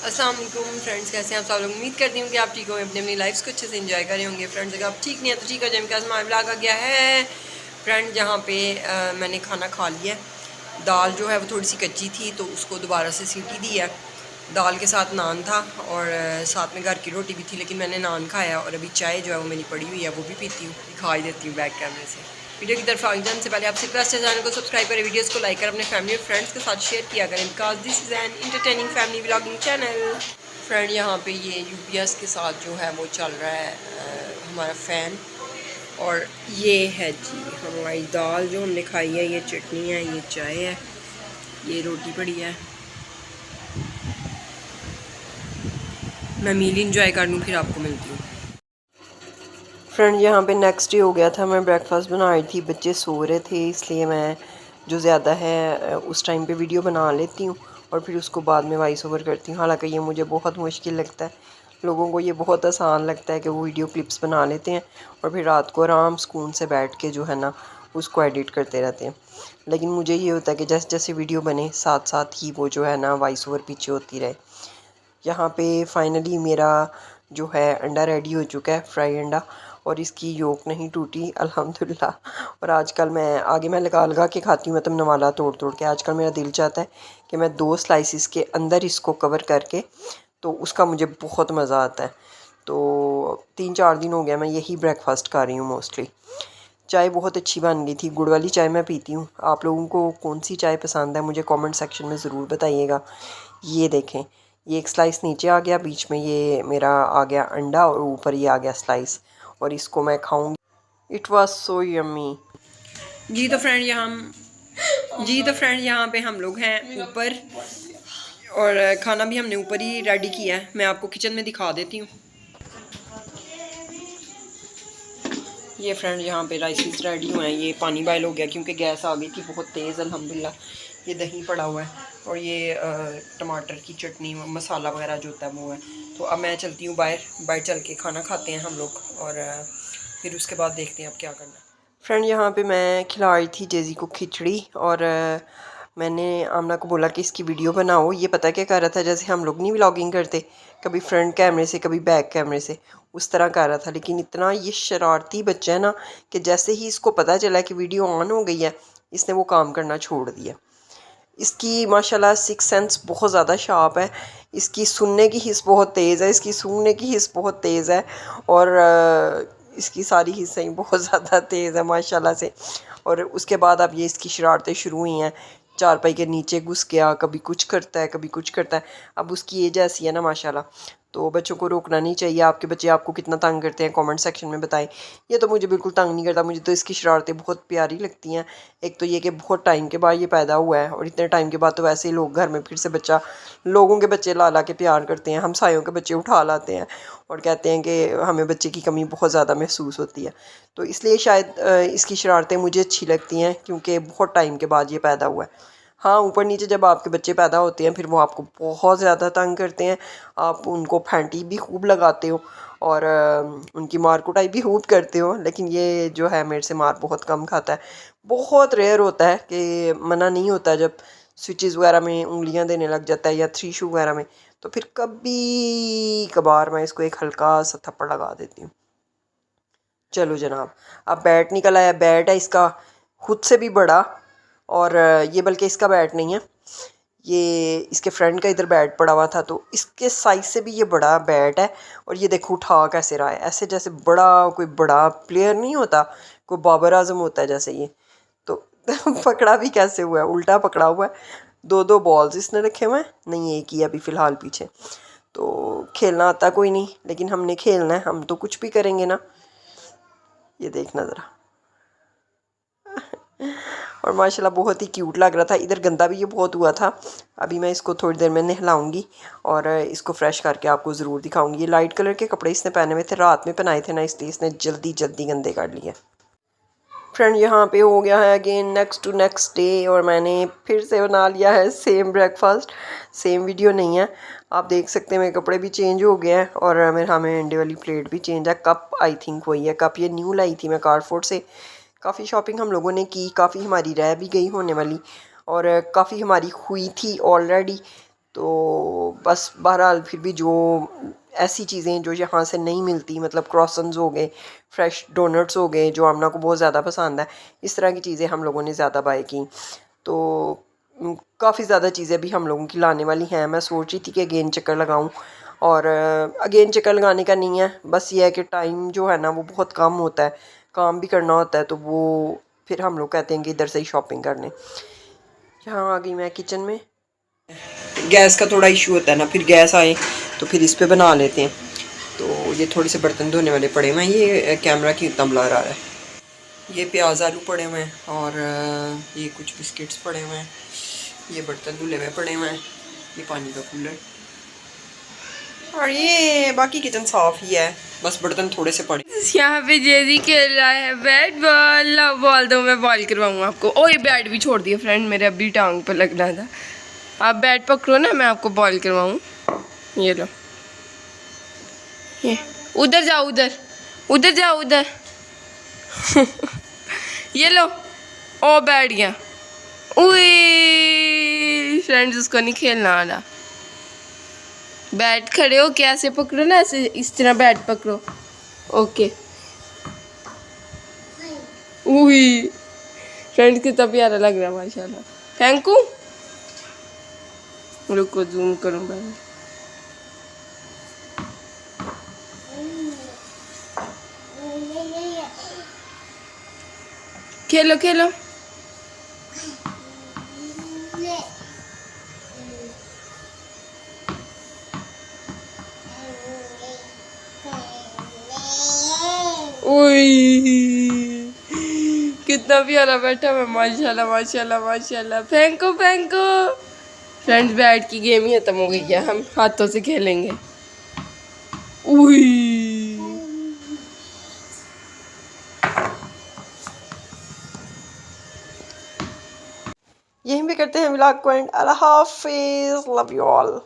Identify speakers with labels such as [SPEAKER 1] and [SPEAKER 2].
[SPEAKER 1] अस्सलाम वालेकुम फ्रेंड्स, कैसे हैं आप सब लोग। उम्मीद करती हूँ कि आप ठीक होंगे, अपनी अपनी लाइफ को अच्छे से एंजॉय करे होंगे। फ्रेंड्स अगर आप ठीक नहीं है तो ठीक हो जाए, बिकॉज हमारा ब्लॉग आ गया है। फ्रेंड यहाँ पे मैंने खाना खा लिया है। दाल जो है वो थोड़ी सी कच्ची थी तो उसको दोबारा से सीटी दी है। दाल के साथ नान था और साथ में घर की रोटी भी थी, लेकिन मैंने नान खाया और अभी चाय जो है वो मेरी पड़ी हुई है, वो भी पीती हूँ, दिखाई देती हूँ बैक कैमरे से। वीडियो की तरफ आगे जाने से पहले आपसे रिक्वेस्ट है, चैनल को सब्सक्राइब करें, वीडियोस को लाइक करें, अपने फैमिली और फ्रेंड्स के साथ शेयर किया करें, because this is an entertaining family vlogging channel. Friend यहाँ पे ये यूपीएस के साथ जो है वो चल रहा है हमारा फ़ैन। और ये है जी हमारी दाल जो हमने खाई है, ये चटनी है, ये चाय है, ये रोटी पड़ी है। मैं मील इंजॉय कर लूँ फिर आपको मिलती हूँ। फ्रेंड यहाँ पे नेक्स्ट डे हो गया था, मैं ब्रेकफास्ट बना रही थी, बच्चे सो रहे थे, इसलिए मैं जो ज़्यादा है उस टाइम पे वीडियो बना लेती हूँ और फिर उसको बाद में वॉइस ओवर करती हूँ। हालांकि ये मुझे बहुत मुश्किल लगता है, लोगों को ये बहुत आसान लगता है कि वो वीडियो क्लिप्स बना लेते हैं और फिर रात को आराम सुकून से बैठ के जो है ना उसको एडिट करते रहते हैं। लेकिन मुझे ये होता है कि जैसे जैसे वीडियो बने साथ साथ ही वो जो है ना वॉइस ओवर पीछे होती रहे। यहाँ पे फाइनली मेरा जो है अंडा रेडी हो चुका है, फ्राई अंडा, और इसकी योक नहीं टूटी अल्हम्दुलिल्लाह। और आजकल मैं लगा लगा के खाती हूँ, मतलब नवाला तोड़ तोड़ के। आजकल मेरा दिल चाहता है कि मैं 2 स्लाइसिस के अंदर इसको कवर करके, तो उसका मुझे बहुत मज़ा आता है। तो 3-4 दिन हो गया मैं यही ब्रेकफास्ट कर रही हूँ मोस्टली। चाय बहुत अच्छी बन गई थी, गुड़ वाली चाय मैं पीती हूँ। आप लोगों को कौन सी चाय पसंद है मुझे कमेंट सेक्शन में ज़रूर बताइएगा। ये देखें, ये एक स्लाइस नीचे आ गया, बीच में ये मेरा आ गया अंडा और ऊपर ये आ गया स्लाइस, और इसको मैं खाऊंगी। It was so yummy. जी तो फ्रेंड यहाँ पे हम लोग हैं ऊपर, और खाना भी हमने ऊपर ही रेडी किया है। मैं आपको किचन में दिखा देती हूँ। ये फ्रेंड यहाँ पे राइसेस रेडी हुए हैं। ये पानी बॉयल हो गया क्योंकि गैस आ गई थी बहुत तेज़ अल्हम्दुलिल्लाह। ये दही पड़ा हुआ है और ये टमाटर की चटनी मसाला वगैरह जो होता है वो है। तो अब मैं चलती हूँ बाहर चल के खाना खाते हैं हम लोग, और फिर उसके बाद देखते हैं अब क्या करना है। फ्रेंड यहाँ पे मैं खिला रही थी जेज़ी को खिचड़ी, और मैंने आमना को बोला कि इसकी वीडियो बनाओ। ये पता क्या कर रहा था, जैसे हम लोग नहीं व्लॉगिंग करते, कभी फ्रंट कैमरे से कभी बैक कैमरे से, उस तरह कर रहा था। लेकिन इतना ये शरारती बच्चा है ना कि जैसे ही इसको पता चला कि वीडियो ऑन हो गई है, इसने वो काम करना छोड़ दिया। इसकी माशाल्लाह सिक्स सेंस बहुत ज़्यादा शार्प है। इसकी सुनने की हिस्स बहुत तेज़ है, इसकी सूंघने की हिस्स बहुत तेज़ है, और इसकी सारी हिस्सें बहुत ज़्यादा तेज़ है माशाल्लाह से। और उसके बाद अब ये इसकी शरारतें शुरू हुई हैं। चारपाई के नीचे घुस गया, कभी कुछ करता है कभी कुछ करता है। अब उसकी एज ऐसी है ना माशाल्लाह, तो बच्चों को रोकना नहीं चाहिए। आपके बच्चे आपको कितना तंग करते हैं कमेंट सेक्शन में बताएं। ये तो मुझे बिल्कुल तंग नहीं करता, मुझे तो इसकी शरारतें बहुत प्यारी लगती हैं। एक तो ये कि बहुत टाइम के बाद ये पैदा हुआ है, और इतने टाइम के बाद तो वैसे ही लोग घर में फिर से बच्चा, लोगों के बच्चे ला ला के प्यार करते हैं, हमसायों के बच्चे उठा लाते हैं और कहते हैं कि हमें बच्चे की कमी बहुत ज़्यादा महसूस होती है। तो इसलिए शायद इसकी शरारतें मुझे अच्छी लगती हैं, क्योंकि बहुत टाइम के बाद ये पैदा हुआ है। हाँ, ऊपर नीचे जब आपके बच्चे पैदा होते हैं फिर वो आपको बहुत ज़्यादा तंग करते हैं। आप उनको फैंटी भी खूब लगाते हो और उनकी मार कुटाई भी खूब करते हो, लेकिन ये जो है मेरे से मार बहुत कम खाता है। बहुत रेयर होता है कि मना नहीं होता, जब स्विचेस वगैरह में उंगलियां देने लग जाता है या थ्री शू वगैरह में, तो फिर कभी कभार मैं इसको एक हल्का सा थप्पड़ लगा देती हूँ। चलो जनाब, अब बैट निकल आया। बैट है इसका खुद से भी बड़ा, और ये बल्कि इसका बैट नहीं है, ये इसके फ्रेंड का इधर बैट पड़ा हुआ था, तो इसके साइज से भी ये बड़ा बैट है। और ये देखो उठा कैसे रहा है, ऐसे जैसे बड़ा कोई बड़ा प्लेयर नहीं होता, कोई बाबर आजम होता है जैसे ये। तो पकड़ा भी कैसे हुआ है, उल्टा पकड़ा हुआ है। 2-2 बॉल्स इसने रखे हुए हैं, नहीं एक ही अभी फ़िलहाल पीछे। तो खेलना आता कोई नहीं, लेकिन हमने खेलना है, हम तो कुछ भी करेंगे ना। ये देखना ज़रा। और माशाल्लाह बहुत ही क्यूट लग रहा था। इधर गंदा भी ये बहुत हुआ था। अभी मैं इसको थोड़ी देर में नहलाऊंगी और इसको फ्रेश करके आपको ज़रूर दिखाऊंगी। ये लाइट कलर के कपड़े इसने पहने हुए थे, रात में पहनाए थे ना, इसलिए इसने जल्दी जल्दी गंदे कर लिए। फ्रेंड यहाँ पे हो गया है again next to next day, और मैंने फिर से बना लिया है सेम ब्रेकफास्ट। सेम वीडियो नहीं है, आप देख सकते हैं मेरे कपड़े भी चेंज हो गए हैं, और मेरे हमें अंडे वाली प्लेट भी चेंज है। कप आई थिंक वही है, कप ये न्यू लाई थी मैं कारफोर्ड से। काफ़ी शॉपिंग हम लोगों ने की, काफ़ी हमारी रह भी गई होने वाली, और काफ़ी हमारी हुई थी ऑलरेडी। तो बस बहरहाल फिर भी जो ऐसी चीज़ें जो यहाँ से नहीं मिलती, मतलब क्रॉसन्स हो गए, फ्रेश डोनट्स हो गए जो आमना को बहुत ज़्यादा पसंद है, इस तरह की चीज़ें हम लोगों ने ज़्यादा बाय की। तो काफ़ी ज़्यादा चीज़ें भी हम लोगों की लाने वाली हैं। मैं सोच रही थी कि अगेन चक्कर लगाऊं, और अगेन चक्कर लगाने का नहीं है, बस ये है कि टाइम जो है ना वो बहुत कम होता है, काम भी करना होता है, तो वो फिर हम लोग कहते हैं कि इधर से ही शॉपिंग करने। यहाँ आ गई मैं किचन में। गैस का थोड़ा इशू होता है ना, फिर गैस आए तो फिर इस पे बना लेते हैं। तो ये थोड़े से बर्तन धोने वाले पड़े हुए हैं। ये कैमरा क्यों इतना ब्लर आ रहा है। ये प्याज आलू पड़े हुए हैं, और ये कुछ बिस्किट्स पड़े हुए हैं, ये बर्तन धुले हुए पड़े हुए हैं, ये पानी का कूलर, और ये बाकी किचन साफ ही है, बस बर्तन थोड़े से पड़े।
[SPEAKER 2] यहाँ पे जेजी खेल रहा है बैट बॉल। बॉल दो, मैं बॉल करवाऊंगा आपको। ओ ये बैट भी छोड़ दिया फ्रेंड, मेरे अभी टांग पर लग रहा था। आप बैट पकड़ो ना, मैं आपको बॉल करवाऊँ। ये लो, ये उधर जाओ, उधर उधर जाओ, उधर ये लो। ओ बैठ गया। उई फ्रेंड्स, उसको नहीं खेलना आ रहा। बैट खड़े हो के ऐसे पकड़ो ना, ऐसे इस तरह बैट पकड़ो। ओके। उई फ्रेंड्स, कितना प्यारा लग रहा है माशाल्लाह। Thank you. रुको जूम करूँ पहले। खेलो खेलो। उई कितना प्यारा बैठा है, माशाल्लाह माशाल्लाह माशाल्लाह। फेंको फेंको। फ्रेंड्स, बैट की गेम ही खत्म हो गई है, हम हाथों से खेलेंगे। उई
[SPEAKER 1] यहीं पे करते हैं व्लॉग को एंड। अल्लाह हाफिज़, लव यू ऑल।